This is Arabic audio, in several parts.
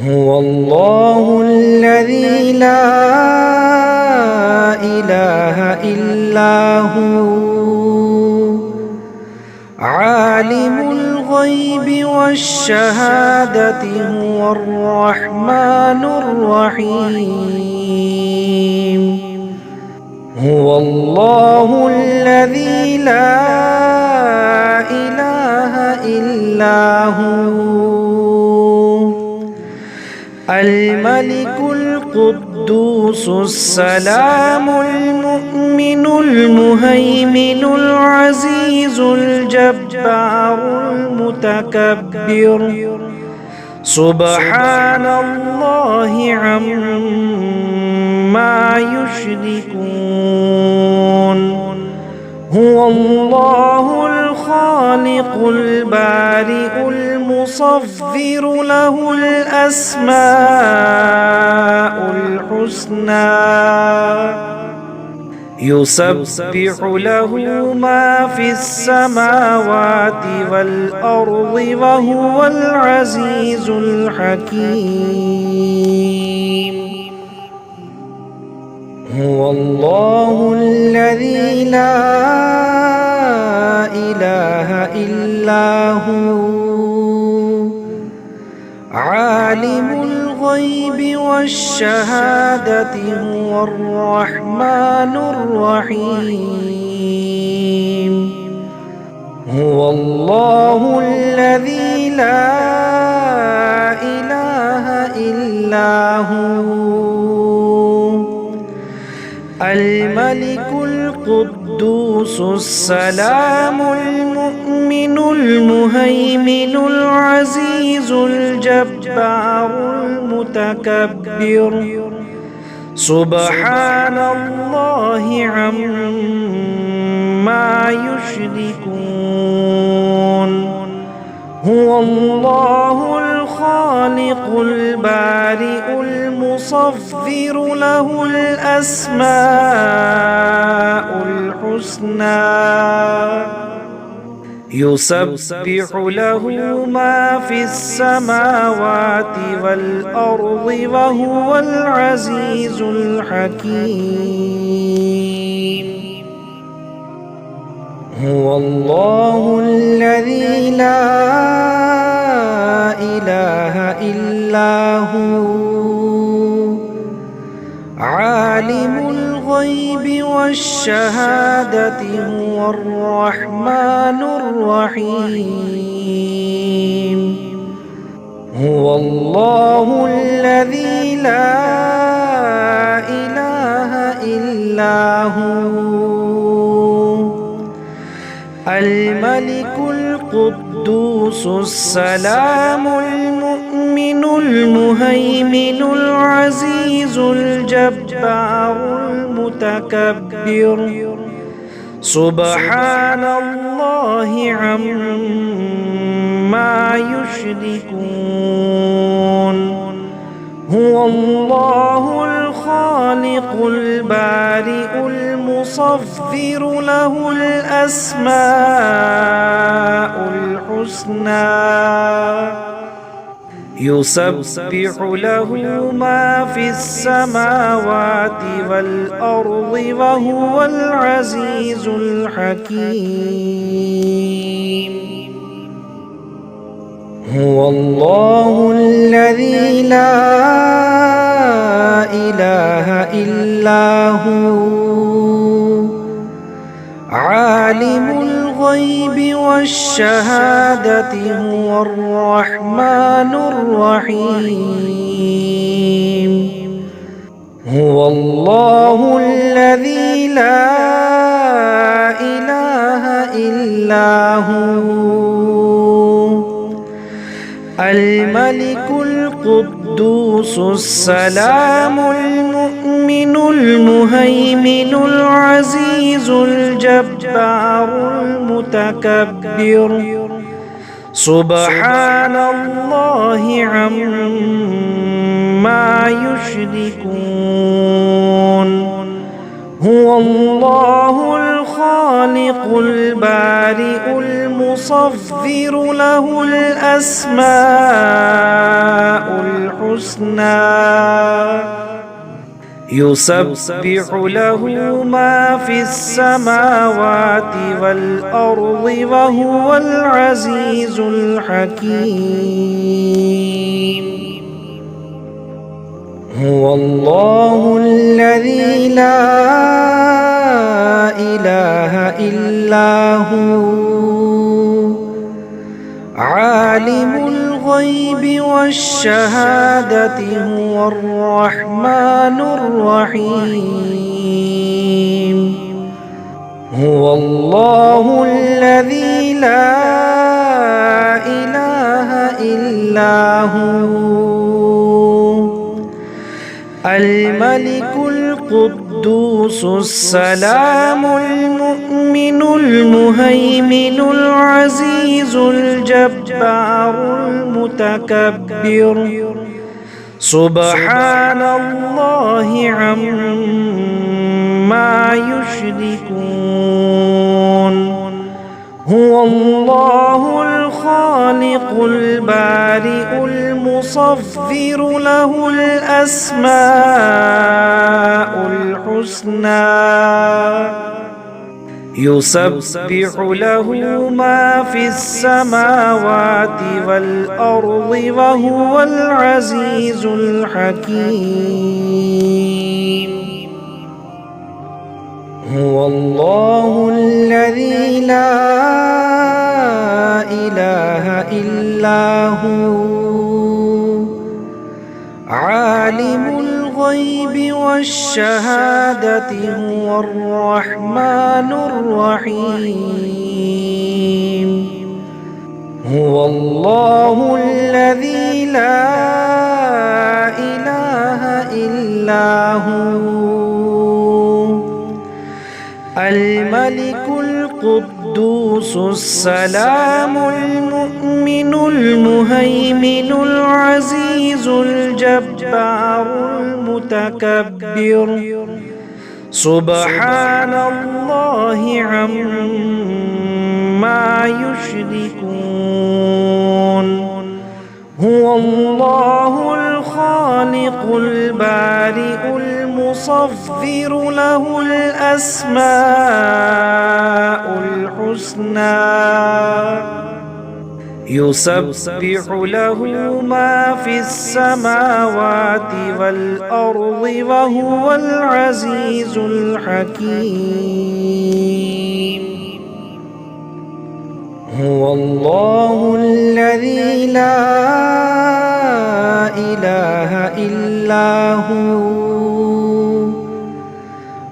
هو الله الذي لا إله إلا هو عالم الغيب والشهادة هو الرحمن الرحيم. هو الله الذي لا إله إلا هو الملك القدوس السلام المؤمن المهيمن العزيز الجبار المتكبر سبحان الله عما يشركون. هو الله الخالق البارئ المصور له الأسماء الحسنى يسبح له ما في السماوات والأرض وهو العزيز الحكيم. هو الله الذي لا إله إلا هو عالم الغيب والشهادة هو الرحمن الرحيم. هو الله الذي لا إله إلا هو الملك القدوس السلام المؤمن المهيمن العزيز الجبار المتكبر سبحان الله عما يشركون. هو الله الخالق البارئ المصور له الأسماء الحسنى يسبح له ما في السماوات والأرض وهو العزيز الحكيم. هو الله الذي لا إله إلا هو عالم الغيب والشهادة هو الرحمن الرحيم. هو الله الذي لا إله إلا هو الملك القدوس السلام المؤمن المهيمن العزيز الجبار المتكبر سبحان الله عما يشركون. هو الله الخالق البارئ المصور له الأسماء الحسنى يسبح له ما في السماوات والأرض وهو العزيز الحكيم. هو الله الذي لا إله إلا هو عالم الغيب والشهادة هو الرحمن الرحيم. هو الله الذي لا إله إلا هو الملك القدوس السلام المؤمن المهيمن العزيز الجبار المتكبر سبحان الله عما يشركون. هو الله الخالق الخالق البارئ المصور له الأسماء الحسنى يسبح له ما في السماوات والأرض وهو العزيز الحكيم. هو الله الذي لا إله إلا هو عالم الغيب والشهادة هو الرحمن الرحيم. هو الله الذي لا إله إلا هو الملك القدوس السلام المؤمن المهيمن العزيز الجبار المتكبر سبحان الله عما يشركون. هو الله الخالق البارئ المصور له الأسماء الحسنى يسبح له ما في السماوات والأرض وهو العزيز الحكيم. هو الله الذي لا إله إلا هو عالم الغيب والشهادة هو الرحمن الرحيم. هو الله الذي لا إله إلا هو الملك القدوس السلام المؤمن المهيمن العزيز الجبار المتكبر سبحان الله عما يشركون. هو الله الخالق البارئ المصور له الأسماء الحسنى يسبح له ما في السماوات والأرض وهو العزيز الحكيم. هو الله الذي لا إله إلا هو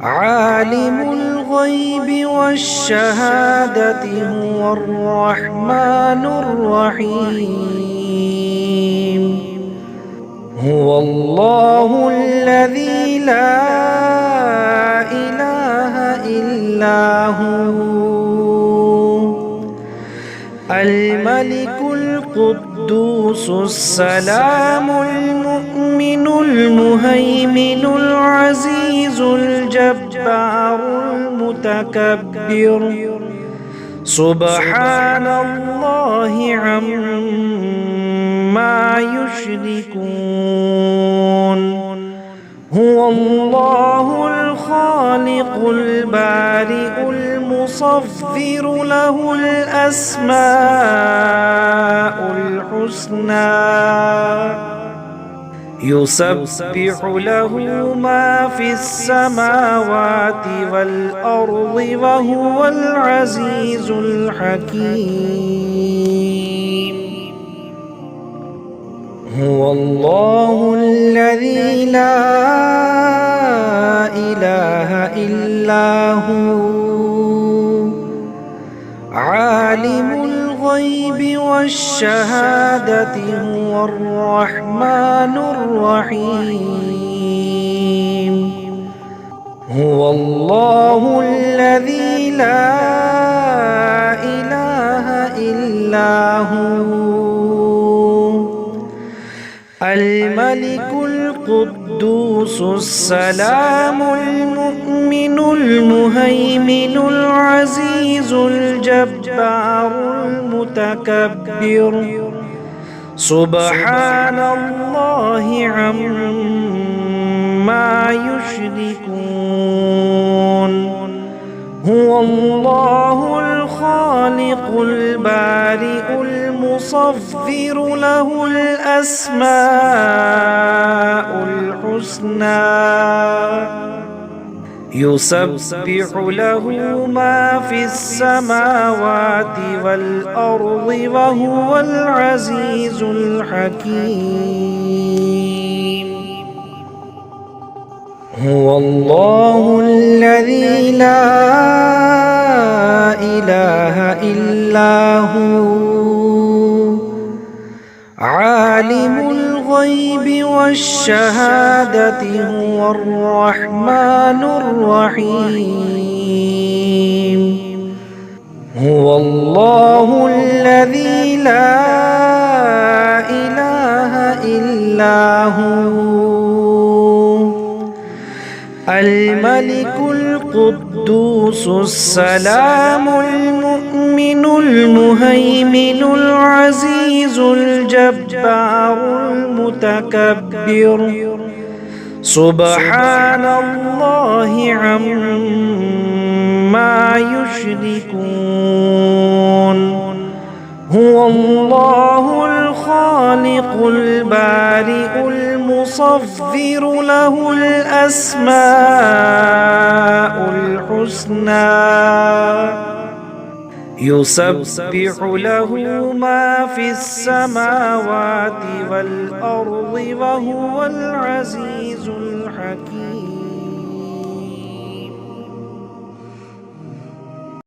عالم الغيب والشهادة هو الرحمن الرحيم. هو الله الذي لا إله إلا هو الملك القدوس السلام المؤمن المهيمن العزيز الجبار المتكبر سبحان الله عما يشركون. هو الله الخالق البارئ المصور له الأسماء الحسنى يسبح له ما في السماوات والأرض وهو العزيز الحكيم. هو الله الذي لا إله إلا هو عالم الغيب والشهادة هو الرحمن الرحيم. هو الله الذي لا إله إلا هو الملك القدوس السلام المؤمن المهيمن العزيز الجبار المتكبر سبحان الله عما يشركون هو الله الخالق البارئ المصور له الأسماء الحسنى يسبح له ما في السماوات والأرض وهو العزيز الحكيم هو الله الذي لا إله إلا هو عالم الغيب والشهادة هو الرحمن الرحيم هو الله الذي لا إله إلا هو الملك القدوس السلام المؤمن المهيمن العزيز الجبار المتكبر سبحان الله عما يشركون هو الله الخالق البارئ المصور له الأسماء الحسنى يسبح له ما في السماوات والأرض وهو العزيز